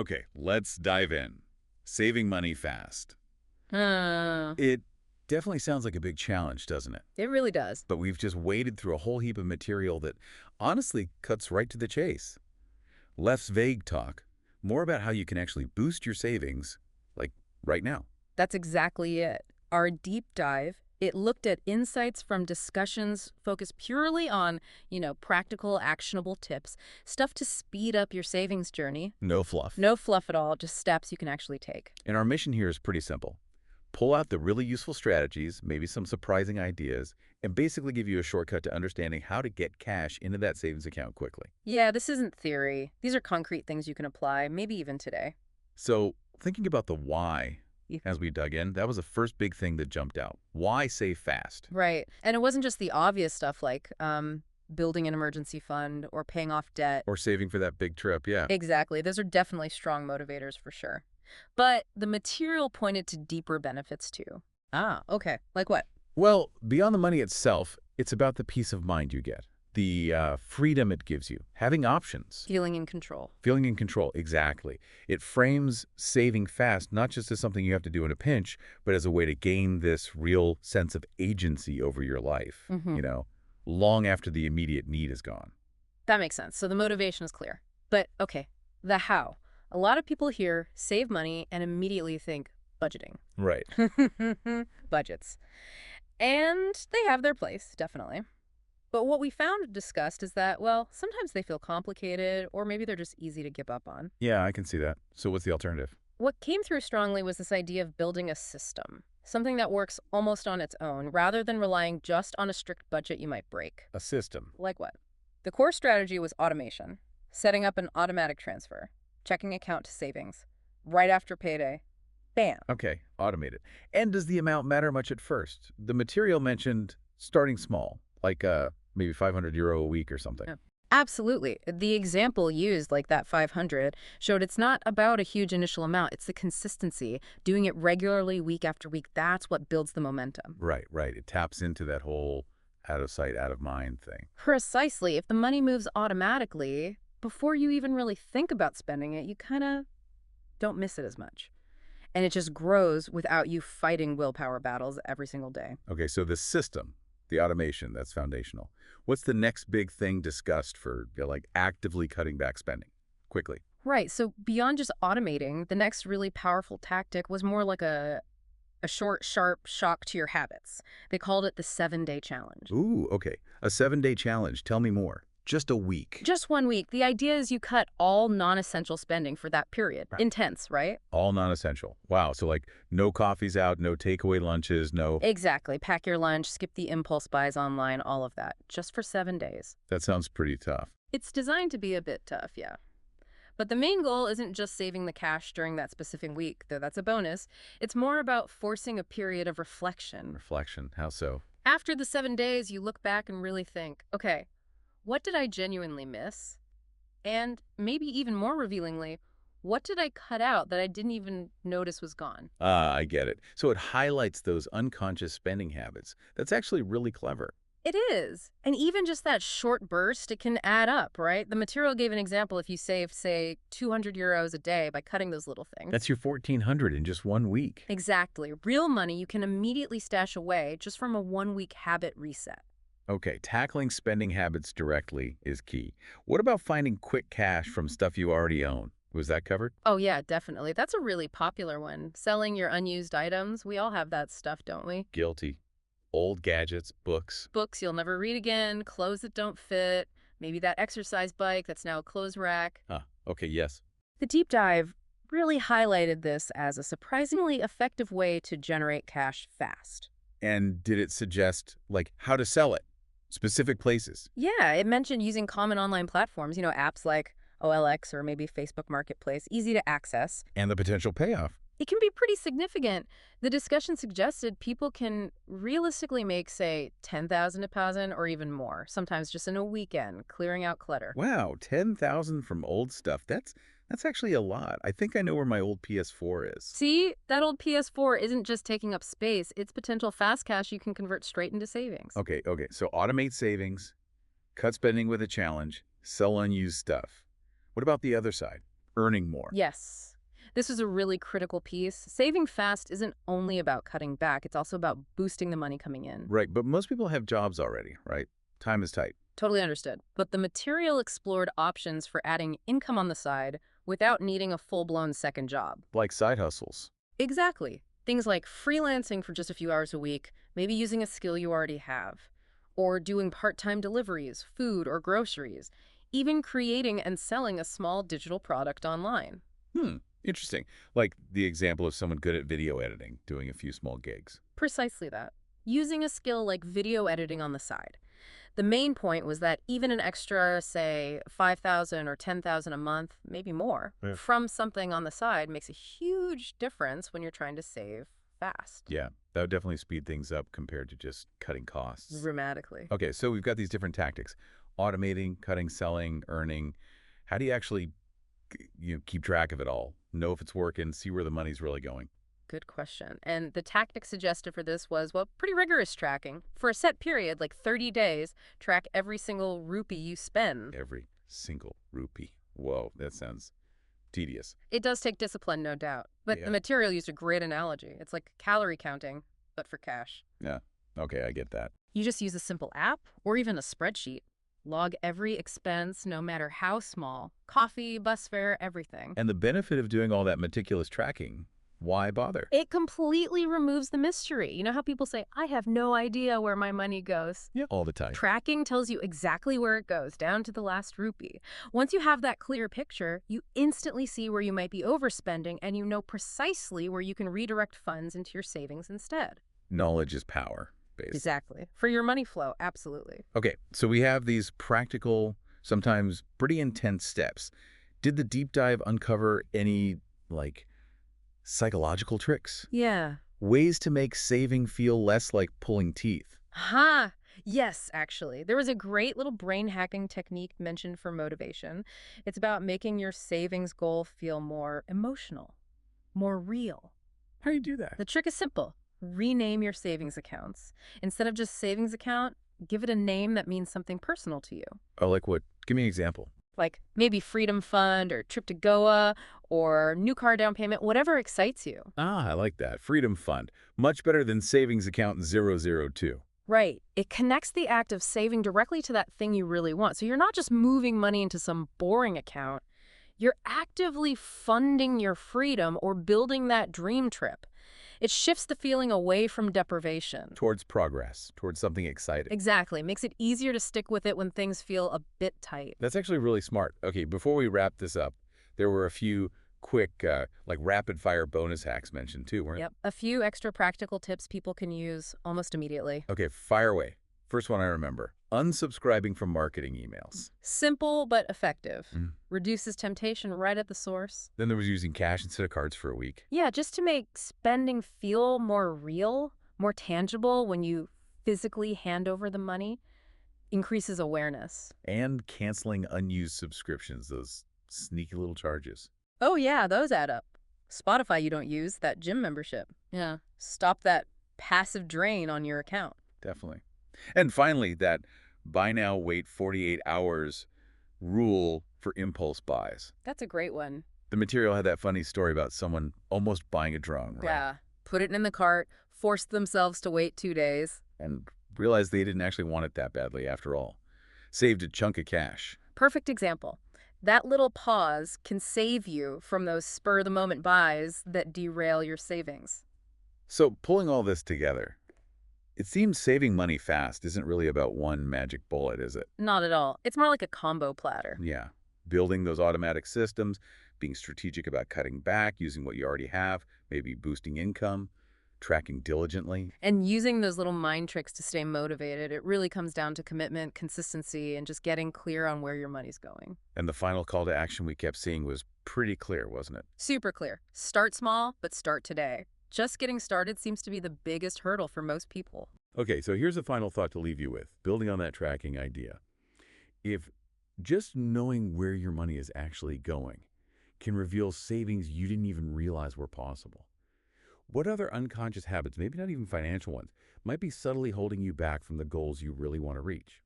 Okay, let's dive in. Saving money fast. Uh, It definitely sounds like a big challenge, doesn't it? it really does. But we've just waded through a whole heap of material that honestly cuts right to the chase. Less vague talk, more about how you can actually boost your savings, like right now. That's exactly it. Our deep dive, it looked at insights from discussions focused purely on, practical, actionable tips, stuff to speed up your savings journey. No fluff. No fluff at all, just steps you can actually take. And our mission here is pretty simple. Pull out the really useful strategies, maybe some surprising ideas, and basically give you a shortcut to understanding how to get cash into that savings account quickly. Yeah, this isn't theory. These are concrete things you can apply, maybe even today. So, thinking about the why Yeah. as we dug in, that was the first big thing that jumped out. Why save fast? Right. And it wasn't just the obvious stuff like building an emergency fund or paying off debt. Or saving for that big trip, yeah. Exactly. Those are definitely strong motivators for sure. But the material pointed to deeper benefits too. Ah, okay. Like what? Well, beyond the money itself, it's about the peace of mind you get, the freedom it gives you, having options, Feeling in control. feeling in control, exactly. It frames saving fast not just as something you have to do in a pinch, but as a way to gain this real sense of agency over your life, long after the immediate need is gone. That makes sense. So the motivation is clear. But okay, the how. A lot of people here save money and immediately think budgeting. Right. Budgets. And they have their place, definitely. But what we found and discussed is that, well, sometimes they feel complicated or maybe they're just easy to give up on. Yeah, I can see that. So what's the alternative? What came through strongly was this idea of building a system, something that works almost on its own rather than relying just on a strict budget you might break. A system. Like what? The core strategy was automation, setting up an automatic transfer, checking account to savings, right after payday. Bam. Okay, automated. And does the amount matter much at first? The material mentioned starting small, like maybe €500 a week or something. Yeah. Absolutely. The example used, like that 500, showed it's not about a huge initial amount. It's the consistency, doing it regularly week after week. That's what builds the momentum. Right, right. It taps into that whole out of sight, out of mind thing. Precisely. If the money moves automatically, before you even really think about spending it, you kind of don't miss it as much. And it just grows without you fighting willpower battles every single day. Okay, so the system, the automation, that's foundational. What's the next big thing discussed for like actively cutting back spending? Quickly. Right. So beyond just automating, the next really powerful tactic was more like a short, sharp shock to your habits. They called it the 7-day challenge. Ooh, okay. A 7-day challenge. Tell me more. Just a week. Just 1 week. The idea is you cut all non-essential spending for that period. Right. Intense, right? All non-essential. Wow. So like no coffees out, no takeaway lunches, no... Exactly. Pack your lunch, skip the impulse buys online, all of that. Just for 7 days. That sounds pretty tough. It's designed to be a bit tough, yeah. But the main goal isn't just saving the cash during that specific week, though that's a bonus. It's more about forcing a period of reflection. Reflection. How so? After the 7 days, you look back and really think, okay, what did I genuinely miss? And maybe even more revealingly, what did I cut out that I didn't even notice was gone? Ah, I get it. So it highlights those unconscious spending habits. That's actually really clever. It is. And even just that short burst, it can add up, right? The material gave an example if you save, say, €200 a day by cutting those little things. That's your 1,400 in just 1 week. Exactly. Real money you can immediately stash away just from a 1-week habit reset. Okay, tackling spending habits directly is key. What about finding quick cash from stuff you already own? Was that covered? Oh, yeah, definitely. That's a really popular one. Selling your unused items. We all have that stuff, don't we? Guilty. Old gadgets, books. Books you'll never read again, clothes that don't fit, maybe that exercise bike that's now a clothes rack. Ah, okay, yes. The deep dive really highlighted this as a surprisingly effective way to generate cash fast. And did it suggest, like, how to sell it? Specific places? Yeah, it mentioned using common online platforms, apps like OLX or maybe Facebook Marketplace, easy to access. And the potential payoff. It can be pretty significant. The discussion suggested people can realistically make, say, 10,000 deposit or even more, sometimes just in a weekend, clearing out clutter. Wow, 10,000 from old stuff. That's actually a lot. I think I know where my old PS4 is. See, that old PS4 isn't just taking up space, it's potential fast cash you can convert straight into savings. Okay. So automate savings, cut spending with a challenge, sell unused stuff. What about the other side? earning more. Yes. This was a really critical piece. Saving fast isn't only about cutting back, it's also about boosting the money coming in. Right, but most people have jobs already, right? Time is tight. Totally understood. But the material explored options for adding income on the side without needing a full-blown second job. Like side hustles. Exactly. Things like freelancing for just a few hours a week, maybe using a skill you already have, or doing part-time deliveries, food or groceries, even creating and selling a small digital product online. Interesting. Like the example of someone good at video editing, doing a few small gigs. Precisely that. Using a skill like video editing on the side. The main point was that even an extra, say, 5,000 or 10,000 a month, maybe more, Yeah. from something on the side makes a huge difference when you're trying to save fast. Yeah, that would definitely speed things up compared to just cutting costs. Dramatically. Okay, so we've got these different tactics. Automating, cutting, selling, earning. How do you actually keep track of it all? Know if it's working, see where the money's really going. Good question. And the tactic suggested for this was, well, pretty rigorous tracking. For a set period, like 30 days, track every single rupee you spend. Every single rupee. Whoa, that sounds tedious. It does take discipline, no doubt. But Yeah. the material used a great analogy. It's like calorie counting, but for cash. Yeah, okay, I get that. You just use a simple app or even a spreadsheet. Log every expense, no matter how small. Coffee, bus fare, everything. And the benefit of doing all that meticulous tracking, why bother? It completely removes the mystery. You know how people say, I have no idea where my money goes? Yeah, all the time. Tracking tells you exactly where it goes, down to the last rupee. Once you have that clear picture, you instantly see where you might be overspending, and you know precisely where you can redirect funds into your savings instead. Knowledge is power, basically. Exactly. For your money flow, absolutely. Okay, so we have these practical, sometimes pretty intense steps. Did the deep dive uncover any, like, psychological tricks? Yeah. Ways to make saving feel less like pulling teeth? Huh. Yes, actually. There was a great little brain hacking technique mentioned for motivation. It's about making your savings goal feel more emotional, more real. How do you do that? The trick is simple. Rename your savings accounts. Instead of just savings account, give it a name that means something personal to you. Oh, like what? Give me an example. Like maybe Freedom Fund or Trip to Goa or new car down payment, whatever excites you. Ah, I like that. Freedom Fund. Much better than savings account 002. Right. It connects the act of saving directly to that thing you really want. So you're not just moving money into some boring account. You're actively funding your freedom or building that dream trip. It shifts the feeling away from deprivation. Towards progress, towards something exciting. Exactly. Makes it easier to stick with it when things feel a bit tight. That's actually really smart. Okay, before we wrap this up, there were a few quick, like rapid-fire bonus hacks mentioned too, weren't Yep. A few extra practical tips people can use almost immediately. Okay, fire away. First one I remember. Unsubscribing from marketing emails. Simple but effective. Mm. Reduces temptation right at the source. Then there was using cash instead of cards for a week. Yeah, just to make spending feel more real, more tangible when you physically hand over the money, increases awareness. And canceling unused subscriptions, those sneaky little charges. Oh yeah, those add up. Spotify you don't use, that gym membership. Yeah. Stop that passive drain on your account. Definitely. And finally, that buy now, wait 48 hours rule for impulse buys. That's a great one. The material had that funny story about someone almost buying a drone, right? Yeah. Put it in the cart, forced themselves to wait 2 days. And realized they didn't actually want it that badly after all. Saved a chunk of cash. Perfect example. That little pause can save you from those spur-of-the-moment buys that derail your savings. So pulling all this together, it seems saving money fast isn't really about one magic bullet, is it? Not at all. It's more like a combo platter. Yeah. Building those automatic systems, being strategic about cutting back, using what you already have, maybe boosting income, tracking diligently. And using those little mind tricks to stay motivated, it really comes down to commitment, consistency, and just getting clear on where your money's going. And the final call to action we kept seeing was pretty clear, wasn't it? Super clear. Start small, but start today. Just getting started seems to be the biggest hurdle for most people. Okay, so here's a final thought to leave you with, building on that tracking idea. If just knowing where your money is actually going can reveal savings you didn't even realize were possible, what other unconscious habits, maybe not even financial ones, might be subtly holding you back from the goals you really want to reach?